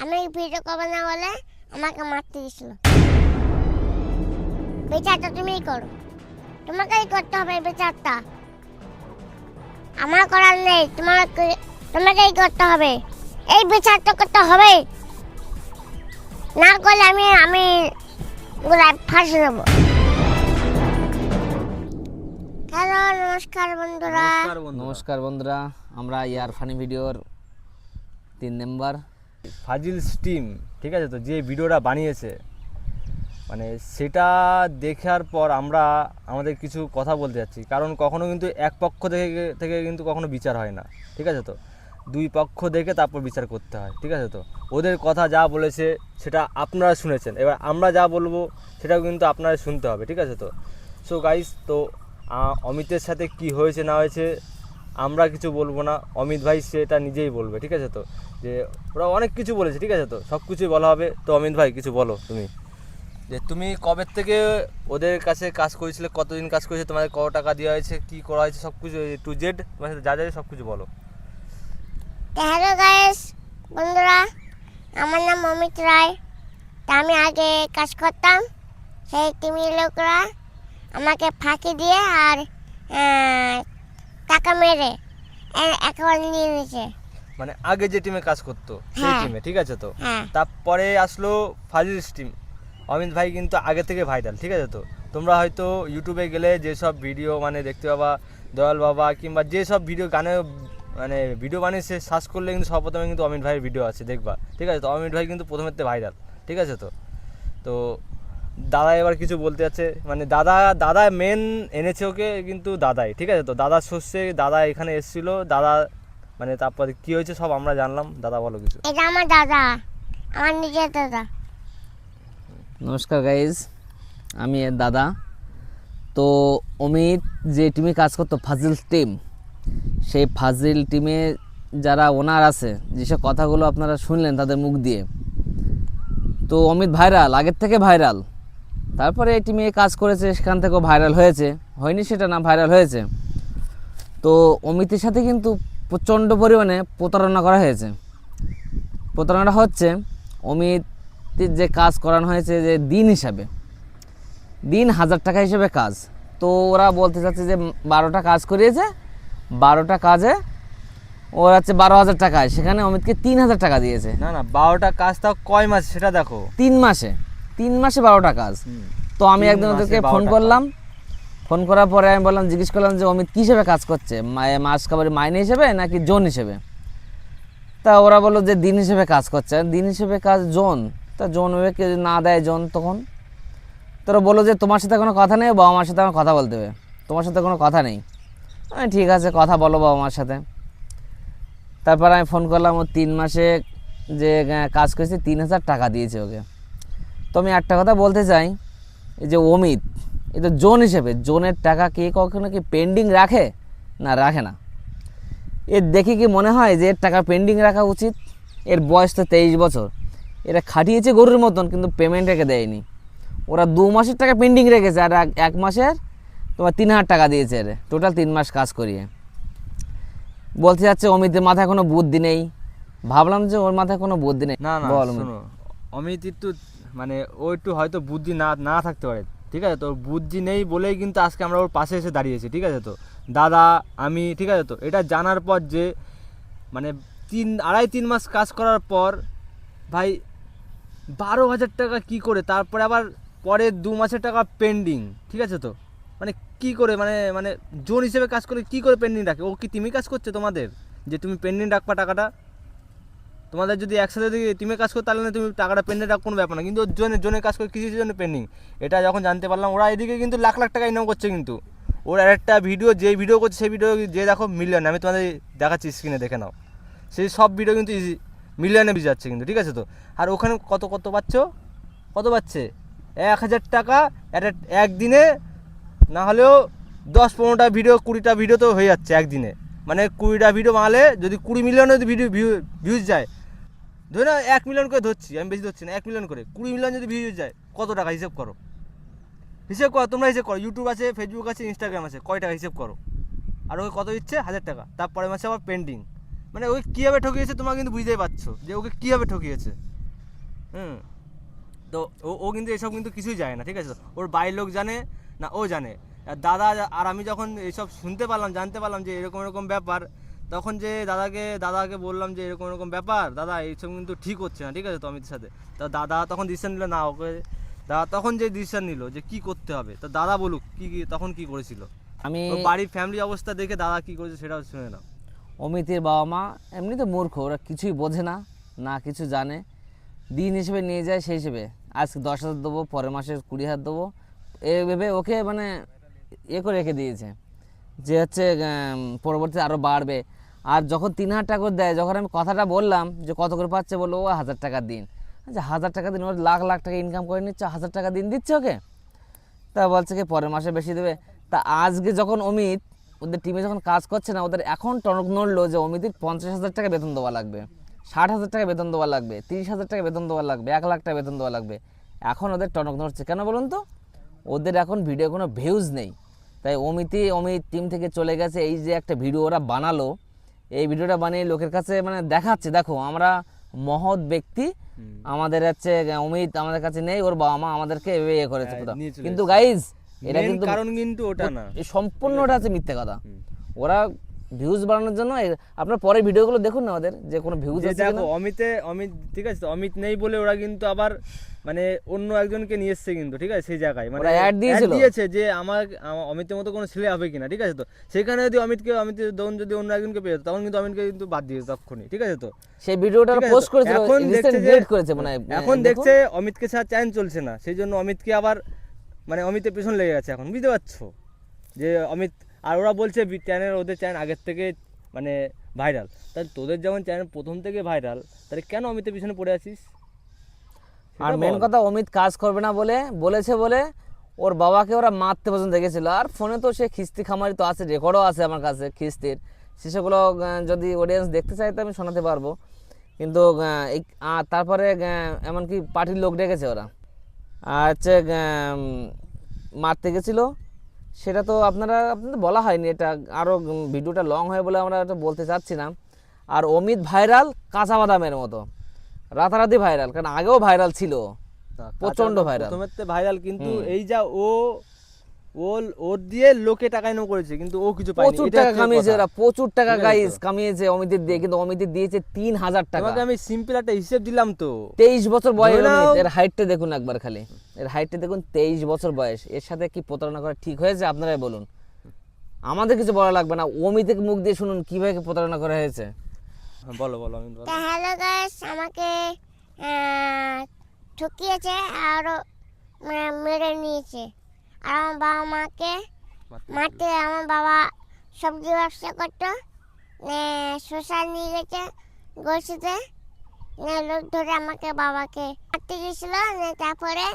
আমি ভিডিও করবো না বলে আমাকে মারতে দিয়েছিল। বিচারটা তুমিই করো, তোমাকেই করতে হবে বিচারটা, আমার করার নেই। তোমাকেই করতে হবে, এই বিচারটা করতে হবে, না করলে আমি ফাঁসি দেবো। হ্যালো, নমস্কার বন্ধুরা। নমস্কার বন্ধুরা, আমরা ইয়ার ফানি ভিডিওর 3 নাম্বার ফাজিল স্টিম, ঠিক আছে তো, যে ভিডিওটা বানিয়েছে মানে সেটা দেখার পর আমরা আমাদের কিছু কথা বলতে যাচ্ছি। কারণ কখনো কিন্তু এক পক্ষ থেকে কিন্তু কখনো বিচার হয় না, ঠিক আছে তো, দুই পক্ষ দেখে তারপর বিচার করতে হয়, ঠিক আছে তো। ওদের কথা যা বলেছে সেটা আপনারা শুনেছেন, এবার আমরা যা বলবো সেটাও কিন্তু আপনারা শুনতে হবে, ঠিক আছে তো। সো গাইস, তো অমিতের সাথে কি হয়েছে না হয়েছে আমরা কিছু বলবো না, অমিত ভাই সেটা নিজেই বলবে, ঠিক আছে তো। যে ওরা অনেক কিছু বলেছে, ঠিক আছে তো, সব কিছুই বলা হবে। তো অমিত ভাই কিছু বলো তুমি, যে তুমি কবে থেকে ওদের কাছে কাজ করেছিলে, কতদিন কাজ করেছে, তোমাদের কত টাকা দেওয়া হয়েছে, কি করা হয়েছে, সব কিছু টু জেড তোমার সাথে যা যা সব কিছু বলো। হ্যালো গাইস বন্ধুরা, আমার নাম অমিত রায়। তা আমি আগে কাজ করতাম, সেই টিমের লোকরা আমাকে ফাঁকি দিয়ে আর টাকা মেরে একেবারে নিয়ে নিয়েছে। মানে আগে যে টিমে কাজ করতো সেই হ্যাঁ। টিমে, ঠিক আছে তো। হ্যাঁ। তারপরে আসলো ফাজিল স্টিম। অমিত ভাই কিন্তু আগে থেকে ভাইরাল, ঠিক আছে তো। তোমরা হয়তো ইউটিউবে গেলে যেসব ভিডিও মানে দেখতে পাবা, দয়াল বাবা কিংবা যেসব ভিডিও গানে মানে ভিডিও বানিয়েছে সার্চ করলে কিন্তু সর্বপ্রথমে কিন্তু অমিত ভাইয়ের ভিডিও আছে, দেখবা, ঠিক আছে তো। অমিত ভাই কিন্তু প্রথমের থেকে ভাইরাল, ঠিক আছে তো। তো দাদা এবার কিছু বলতে যাচ্ছে, মানে দাদা মেন এনেছে ওকে কিন্তু দাদাই, ঠিক আছে তো। দাদা শস্যে দাদা এখানে এসেছিল, দাদা মানে তারপরে কি হয়েছে সব আমরা জানলাম। দাদা বলো কিছু। এটা আমার দাদা, আমার নিজের দাদা। নমস্কার গাইজ, আমি এর দাদা। তো অমিত যে টিমে কাজ করতো ফাজিল টিম, সেই ফাজিল টিমে যারা ওনার আছে, যেসব কথাগুলো আপনারা শুনলেন তাদের মুখ দিয়ে, তো অমিত ভাইরাল, আগের থেকে ভাইরাল। তারপরে এই টিমে কাজ করেছে, সেখান থেকেও ভাইরাল হয়েছে, হয়নি সেটা না, ভাইরাল হয়েছে। তো অমিতের সাথে কিন্তু প্রচণ্ড পরিমাণে প্রতারণা করা হয়েছে। প্রতারণাটা হচ্ছে, অমিতের যে কাজ করানো হয়েছে যে দিন হিসাবে, দিন 1000 টাকা হিসেবে কাজ। তো ওরা বলতে চাচ্ছে যে 12টা কাজ করিয়েছে, 12টা কাজে ওরা হচ্ছে 12,000 টাকায়, সেখানে অমিতকে 3,000 টাকা দিয়েছে। না না, 12টা কাজ তাও কয় মাস সেটা দেখো। 3 মাসে 12টা কাজ। তো আমি 3 একদিন মাসে ওদেরকে 12টা ফোন করলাম, ফোন করার পরে আমি বললাম, জিজ্ঞেস করলাম যে অমিত কী হিসেবে কাজ করছে, মাস খাবারের মাইনে হিসেবে নাকি জোন হিসেবে। তা ওরা বললো যে দিন হিসেবে কাজ করছে। দিন হিসেবে কাজ জোন, তা জোন ভেবে কেউ না দেয় জোন, তখন তোরা বললো যে তোমার সাথে কোনো কথা নেই, বাবা মার সাথে আমার কথা বলতে হবে, তোমার সাথে কোনো কথা নেই। ঠিক আছে, কথা বলো বাবা মার সাথে। তারপর আমি ফোন করলাম, ও 3 মাসে যে কাজ করেছে 3,000 টাকা দিয়েছে ওকে। তো আমি একটা কথা বলতে চাই, এই যে অমিত, এই তো জোন হিসেবে, জোনের টাকা কে কখনো কি পেন্ডিং রাখে? না, রাখে না। এর দেখে কি মনে হয় যে এর টাকা পেন্ডিং রাখা উচিত? এর বয়স তো 23 বছর, এরা খাটিয়েছে গরুর মতন, কিন্তু পেমেন্ট রেখে দেয়নি। ওরা 2 মাসের টাকা পেন্ডিং রেখেছে, আর 1 মাসের তোমার 3,000 টাকা দিয়েছে, এর টোটাল 3 মাস কাজ করিয়ে। বলতে যাচ্ছে অমিতের মাথায় কোনো বুদ্ধি নেই। ভাবলাম যে ওর মাথায় কোনো বুদ্ধি নেই। না না, বল অমিত। শোনো, অমিত একটু মানে ও একটু হয়তো বুদ্ধি না থাকতে পারে, ঠিক আছে তো। বুদ্ধি নেই বলেই কিন্তু আজকে আমরা ওর পাশে এসে দাঁড়িয়েছি, ঠিক আছে তো। দাদা, আমি, ঠিক আছে তো। এটা জানার পর যে মানে 3 মাস কাজ করার পর ভাই 12,000 টাকা কি করে, তারপরে আবার পরের 2 মাসের টাকা পেন্ডিং, ঠিক আছে তো। মানে কি করে, মানে মানে জোন হিসেবে কাজ করে কি করে পেন্ডিং রাখে? ও কি টিমে কাজ করছে তোমাদের, যে তুমি পেন্ডিং রাখবা টাকাটা? তোমাদের যদি একসাথে যদি টিমে কাজ করতে, তাহলে তুমি টাকাটা পেন্ডিং রাখ, কোনো ব্যাপার না। কিন্তু জোনে কাজ করে কিসের জন্য পেন্ডিং, এটা যখন জানতে পারলাম, ওরা এদিকে কিন্তু লাখ লাখ টাকা ইনকাম করছে। কিন্তু ওর আরেকটা ভিডিও, যে ভিডিও করছে সেই ভিডিও যে দেখো মিলিয়ন, আমি তোমাদের দেখাচ্ছি, স্ক্রিনে দেখে নাও, সেই সব ভিডিও কিন্তু মিলিয়নে ভিউ যাচ্ছে কিন্তু, ঠিক আছে তো। আর ওখানে কত পাচ্ছ, কত পাচ্ছে? 1,000 টাকা একদিনে, না হলেও 10-15টা ভিডিও, 20টা ভিডিও তো হয়ে যাচ্ছে একদিনে। মানে 20টা ভিডিও বানালে যদি 20 মিলিয়নের যদি ভিউজ যায়, ধরে না 1 মিলিয়ন করে ধরছি, আমি বেশি ধরছি না, 1 মিলিয়ন করে 20 মিলিয়ন যদি ভিউজ যায়, কত টাকা হিসেব করো, হিসেব করো, তোমরা হিসেব করো। ইউটিউব আছে, ফেসবুক আছে, ইনস্টাগ্রাম আছে, কয় টাকা হিসেব করো। আর ওকে কত দিচ্ছে? 1,000 টাকা। তারপরে মাসে আবার পেন্ডিং, মানে ওকে কীভাবে ঠকিয়েছে তোমরা কিন্তু বুঝতেই পারছো যে ওকে কীভাবে ঠকিয়েছে। তো ও কিন্তু এসব কিন্তু কিছুই জানে না, ঠিক আছে? ওর বাড়ির লোক জানে না, ও জানে। আর দাদা আর আমি যখন এইসব শুনতে পারলাম, জানতে পারলাম যে এরকম এরকম ব্যাপার, তখন যে দাদাকে বললাম যে এরকম এরকম ব্যাপার, দাদা এইসব কিন্তু ঠিক হচ্ছে না, ঠিক আছে তো অমিতের সাথে। তো দাদা তখন ডিসিশন নিল না, ওকে দাদা তখন যে ডিসিশন নিল যে কি করতে হবে, তো দাদা বলুক কি তখন কি করেছিল। আমি ওর বাড়ির ফ্যামিলি অবস্থা দেখে দাদা কি করেছে সেটাও শুনে নাও। অমিতের বাবা মা এমনি তো মূর্খ, ওরা কিছুই বোঝে না, না কিছু জানে, দিন হিসেবে নিয়ে যায় সেই হিসেবে আজকে 10,000 দেবো, পরের মাসে 20,000 দেবো, ভেবে ওকে মানে করে রেখে দিয়েছে যে হচ্ছে পরবর্তীতে আরও বাড়বে। আর যখন 3,000 টাকা করে দেয়, যখন আমি কথাটা বললাম যে কত করে পাচ্ছে, বললো ও 1,000 টাকা দিন। আচ্ছা 1,000 টাকা দিন, ওর লাখ লাখ টাকা ইনকাম করে নিচ্ছে, 1,000 টাকা দিন দিচ্ছে ওকে। তা বলছে কি পরের মাসে বেশি দেবে। তা আজকে যখন অমিত ওদের টিমে যখন কাজ করছে না, ওদের এখন টনক নড়লো যে অমিতের 50,000 টাকা বেতন দেওয়া লাগবে, 60,000 টাকা বেতন দেওয়া লাগবে, 30,000 টাকা বেতন দেওয়া লাগবে, 1 লাখ টাকা বেতন দেওয়া লাগবে। এখন ওদের টনক নড়ছে কেন বলুন তো? ওদের এখন ভিডিও কোনো ভিউজ নেই, তাই অমিত টিম থেকে চলে গেছে। এই যে একটা ভিডিও ওরা বানালো, এই ভিডিওটা বানিয়ে লোকের কাছে মানে দেখাচ্ছে, দেখো আমরা মহৎ ব্যক্তি, আমাদের হচ্ছে অমিত আমাদের কাছে নেই, ওর বাবা মা আমাদেরকে এ করেছে। কিন্তু গাইজ এটা কিন্তু কারণ কিন্তু ওটা না, সম্পূর্ণটা আছে মিথ্যে কথা। ওরা ভিউজ বাড়ানোর জন্য, আপনার পরে ভিডিওগুলো দেখুন না ওদের যে কোনো ভিউজ আছে কিনা। দেখো অমিত ঠিক আছে, অমিত নেই বলে ওরা কিন্তু আবার মানে অন্য একজনকে নিয়ে এসছে কিন্তু, ঠিক আছে সেই জায়গায় মানে অ্যাড দিয়েছে যে আমার অমিতের মতো কোনো ছেলে হবে কিনা, ঠিক আছে তো সেখানে যদি অমিত দৌন যদি অন্য একজনকে পেয়ে যেত তখন কিন্তু অমিতকে কিন্তু বাদ দিয়ে তখনই, ঠিক আছে তো সেই ভিডিওটা পোস্ট করেছিল, এখন রিসেন্ট ডিলিট করেছে মানে। এখন দেখছে অমিতকে ছাড়া চ্যান চলছে না, সেই জন্য অমিতকে আবার মানে অমিতের পেছন লেগে গেছে এখন, বুঝতে পারছো যে অমিত। আর ওরা বলছে চ্যানেল, ওদের চ্যানেল আগের থেকে মানে ভাইরাল, তাহলে তোদের যেমন চ্যানেল প্রথম থেকে ভাইরাল, তাহলে কেন অমিতের পিছনে পড়ে আছিস? আর মেন কথা অমিত কাজ করবে না বলেছে বলে ওর বাবাকে ওরা মারতে পর্যন্ত দেখেছিল। আর ফোনে তো সে খিস্তি খামারি তো আছে, রেকর্ডও আছে আমার কাছে খিস্তির, সেগুলো যদি অডিয়েন্স দেখতে চাই তো আমি শোনাতে পারবো। কিন্তু তারপরে এমনকি পার্টির লোক ডেকেছে ওরা, আর হচ্ছে মারতে গেছিলো, সেটা তো আপনাদের বলা হয়নি, এটা আরও ভিডিওটা লং হয় বলে আমরা এটা বলতে চাচ্ছি না। আর অমিত ভাইরাল কাঁচা বাদামের মতো, রাতারাতি ভাইরাল, কারণ আগেও ভাইরাল ছিল, প্রচন্ড ভাইরাল, প্রথমে ভাইরাল, কিন্তু এই যা ওর দিয়ে লোকে টাকা ইনকাম করেছে, কিন্তু ও কিছু পায়নি। প্রচুর টাকা কামিয়েছে ওরা, প্রচুর টাকা গাইস কামিয়েছে অমিতের দিয়ে, কিন্তু অমিতের দিয়েছে 3,000 টাকা। তোমাকে আমি সিম্পল একটা হিসাব দিলাম তো, 23 বছর বয়স অমিত, এর হাইটটা দেখুন একবার খালি, এর হাইটটা দেখুন, 23 বছর বয়স, এর সাথে কি প্রতারণা করা ঠিক হয়েছে আপনারাই বলুন, আমাদের কিছু বলা লাগবে না, অমিতের মুখ দিয়ে শুনুন কিভাবে প্রতারণা করা হয়েছে। বলো অমিত। হ্যালো গাইস, আমাকে ঠকিয়েছে আর মেরে নিয়েছে, আর আমার বাবা মাকে মারতে, আমার বাবা সবজি ব্যবসা করতো, শ্মশান নিয়ে গেছে গলসিতে, লোক ধরে আমাকে বাবাকে মারতে গেছিলো, তারপরে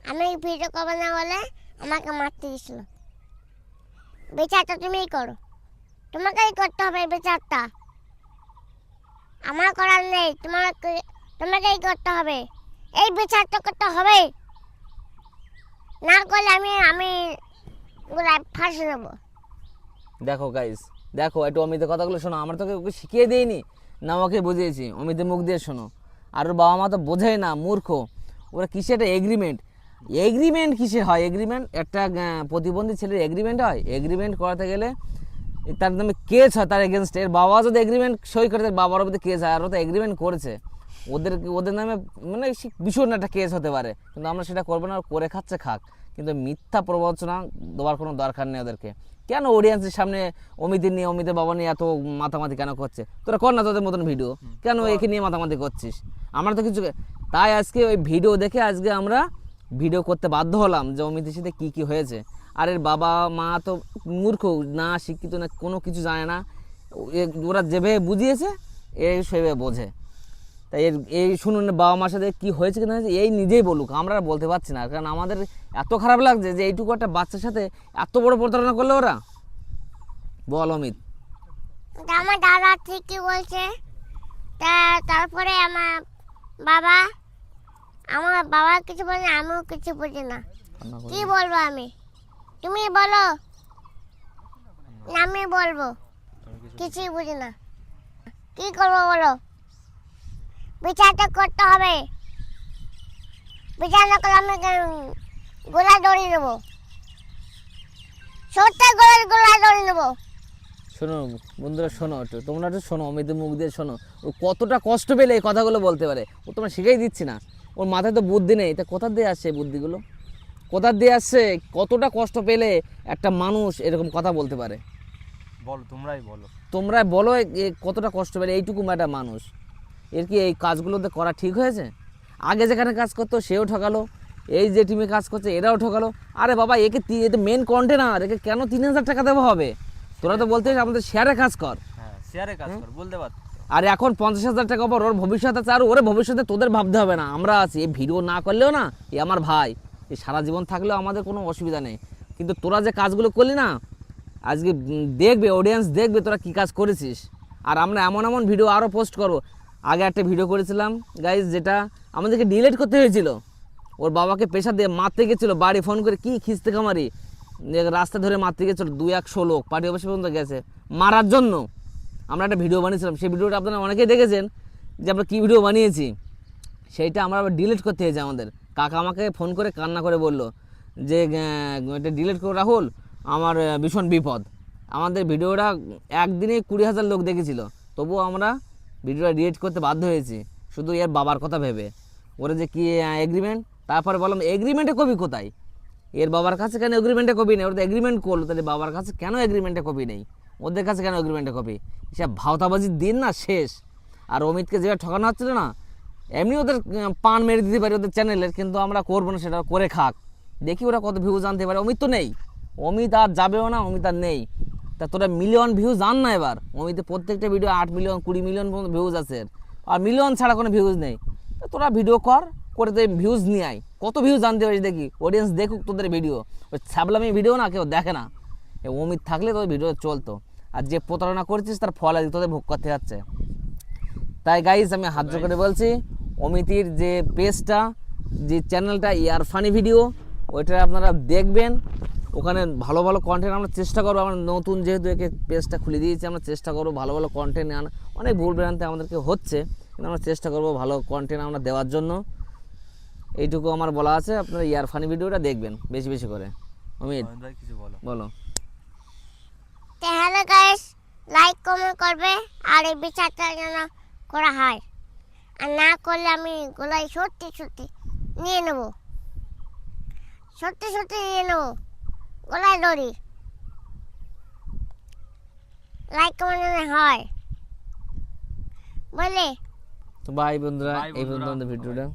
আমি ভিডিও করবো না বলে আমাকে মারতে গেছিলো। বিচারটা তুমিই করো, তোমাকেই করতে হবে বিচারটা, আমার করার নেই, তোমাকেই করতে হবে, এই বিচারটা করতে হবে, না করলে আমি ফাঁসি দেবো। দেখো গাইস, দেখো একটু অমিতের কথাগুলো শোনো, আমরা তোকে ওকে শিখিয়ে দিইনি না, ওকে বুঝিয়েছি, অমিতের মুখ দিয়ে শোনো। আর ওর বাবা মা তো বোঝেই না, মূর্খ, ওরা কিসে একটা এগ্রিমেন্ট কিসে হয়, এগ্রিমেন্ট একটা প্রতিবন্ধী ছেলের এগ্রিমেন্ট হয়, এগ্রিমেন্ট করাতে গেলে তার নামে কেস হয়, তার এগেনস্টে, এর বাবা যদি এগ্রিমেন্ট সই করে, তার বাবার মধ্যে কেস হয়, আর ও তো এগ্রিমেন্ট করেছে, ওদের নামে মানে ভীষণ একটা কেস হতে পারে, কিন্তু আমরা সেটা করবো না, করে খাচ্ছে খাক, কিন্তু মিথ্যা প্রবঞ্চনা দেওয়ার কোনো দরকার নেই ওদেরকে। কেন অডিয়েন্সের সামনে অমিতের বাবা নিয়ে এত মাতামাতি কেন করছে? তোরা কর না তোদের মতন ভিডিও, কেন একে নিয়ে মাতামাতি করছিস? আমরা তো কিছু, তাই আজকে ওই ভিডিও দেখে আজকে আমরা ভিডিও করতে বাধ্য হলাম যে অমিতের সাথে কী কী হয়েছে। আর এর বাবা মা তো মূর্খ, না শিক্ষিত, না কোনো কিছু জানে না, ওরা যেভাবে বুঝিয়েছে সেভাবে বোঝে। তাই এই শুনুন বাবা মার সাথে কী হয়েছে কিনা হয়েছে এই নিজেই বলুক, আমরা বলতে পারছি না, কারণ আমাদের এত খারাপ লাগছে যে এইটুকু একটা বাচ্চার সাথে এত বড় প্রতারণা করলো ওরা। বল অমিত। আমার দাদা ঠিকই বলছে, তারপরে আমার বাবা কিছু বলে না, আমিও কিছু বুঝি না, কি বলবো আমি, তুমি বলো না, আমি বলবো, কিছুই বুঝি না। কি করবো বলো? বিচারটা করতে হবে। বিচার না করলে আমি গোলা দড়ি নেবো, সত্যি গোলা দড়ি নেবো। শোনো বন্ধুরা, শোনো একটু, তোমরা একটু শোনো, অমিতের মুখ দিয়ে শোনো। ও কতটা কষ্ট পেলে এই কথাগুলো বলতে পারে, ও তোমরা শিখেই দিচ্ছি না। ওর মাথায় তো বুদ্ধি নেই, তা কোথা দিয়ে আসছে এই বুদ্ধিগুলো? কোথা দিয়ে আসছে? কতটা কষ্ট পেলে একটা মানুষ এরকম কথা বলতে পারে? বলো, তোমরাই বলো। তোমরা বলো কতটা কষ্ট পেলে এইটুকু একটা মানুষ, এর কি এই কাজগুলোতে করা ঠিক হয়েছে? আগে যেখানে কাজ করতো সেও ঠকালো, এই যে টিমে কাজ করছে এরাও ঠকালো। আরে বাবা, এতে মেন কন্টেনার, একে কেন 3,000 টাকা দেওয়া হবে? তোরা তো বলতে আমাদের শেয়ারে কাজ কর। হ্যাঁ, শেয়ারে কাজ কর বলতে পারতো। আর এখন 50,000 টাকা পর ওর ভবিষ্যৎ আছে, আর ওরে ভবিষ্যতে তোদের ভাবতে হবে না, আমরা আছি। এই ভিডিও না করলেও না, এ আমার ভাই, এই সারা জীবন থাকলেও আমাদের কোনো অসুবিধা নেই। কিন্তু তোরা যে কাজগুলো করলি না, আজকে দেখবে, অডিয়েন্স দেখবে তোরা কী কাজ করেছিস। আর আমরা এমন এমন ভিডিও আরও পোস্ট করবো। আগে একটা ভিডিও করেছিলাম গাইজ, যেটা আমাদেরকে ডিলিট করতে হয়েছিল। ওর বাবাকে পেশা দিয়ে মারতে গেছিলো, বাড়ি ফোন করে কি খিস্তে খামারি, রাস্তা ধরে মারতে গেছিলো, 200 লোক পার্টি অফিস পর্যন্ত গেছে মারার জন্য। আমরা একটা ভিডিও বানিয়েছিলাম, সেই ভিডিওটা আপনারা অনেকেই দেখেছেন যে আমরা কী ভিডিও বানিয়েছি। সেইটা আমরা আবার ডিলিট করতে হয়েছে আমাদের। কাকা আমাকে ফোন করে কান্না করে বলল যে এটা ডিলিট করো রাহুল, আমার ভীষণ বিপদ। আমাদের ভিডিওটা একদিনে 20,000 লোক দেখেছিল, তবুও আমরা ভিডিওটা ডিলিট করতে বাধ্য হয়েছি, শুধু এর বাবার কথা ভেবে। ওরা যে কী এগ্রিমেন্ট, তারপরে বললাম এগ্রিমেন্টে কপি কোথায়? এর বাবার কাছে কেন এগ্রিমেন্টে কপি নেই? ওরা তো এগ্রিমেন্ট করলো, তাহলে বাবার কাছে কেন এগ্রিমেন্টে কপি নেই? ওদের কাছে কেন এগ্রিমেন্টে কপি? সব ভাওতাবাজির দিন না শেষ। আর অমিতকে যেভাবে ঠকানো হচ্ছিল না, এমনি ওদের পান মেরে দিতে পারি ওদের চ্যানেলের, কিন্তু আমরা করবো না, সেটা করে খাক, দেখি ওরা কত ভিউজ আনতে পারে। অমিত তো নেই, অমিত আর যাবেও না, অমিত আর নেই। তা তোরা মিলিয়ন ভিউজ আন না এবার। অমিতে প্রত্যেকটা ভিডিও 8 মিলিয়ন 20 মিলিয়ন পর্যন্ত ভিউজ আছে, আর মিলিয়ন ছাড়া কোনো ভিউজ নেই। তা তোরা ভিডিও করে তো ভিউজ নিয়ে আয়, কত ভিউজ আনতে পারিস দেখি, অডিয়েন্স দেখুক তোদের ভিডিও। ওই ছ্যাবলামি ভিডিও না কেউ দেখে না। অমিত থাকলে তোদের ভিডিও চলতো, আর যে প্রতারণা করছিস তার ফল আজ তোদের ভোগ করতে যাচ্ছে। তাই গাইজ আমি হাত জোর করে বলছি, অমিতির যে পেজটা, যে চ্যানেলটা ইয়ার ফানি ভিডিও, ওইটা আপনারা দেখবেন। ওখানে ভালো ভালো কন্টেন্ট আমরা চেষ্টা করবো। আমরা নতুন যেহেতু একে পেজটা খুলে দিয়েছি, আমরা চেষ্টা করবো ভালো ভালো কন্টেন্ট আনা। অনেক ভুল ভ্রান্তি আমাদেরকে হচ্ছে, কিন্তু আমরা চেষ্টা করবো ভালো কন্টেন্ট আমরা দেওয়ার জন্য। এইটুকু আমার বলা আছে, আপনারা ইয়ার ফানি ভিডিওটা দেখবেন বেশি বেশি করে। অমিত কিছু বলো। বলো। হ্যালো গাইস, লাইক কমেন্ট করবে, আর এই বিচারটা যেন করা হয়। আর না করলে আমি গোলাই সত্যি সত্যি নিয়ে নেব, সত্যি সত্যি নিয়ে নেব গোলায় দড়ি। লাইক কমেন্ট যেন হয়, বুঝলে? তো বাই বন্ধুরা, Bye এই বন্ধুরা। পর্যন্ত ভিডিওটা।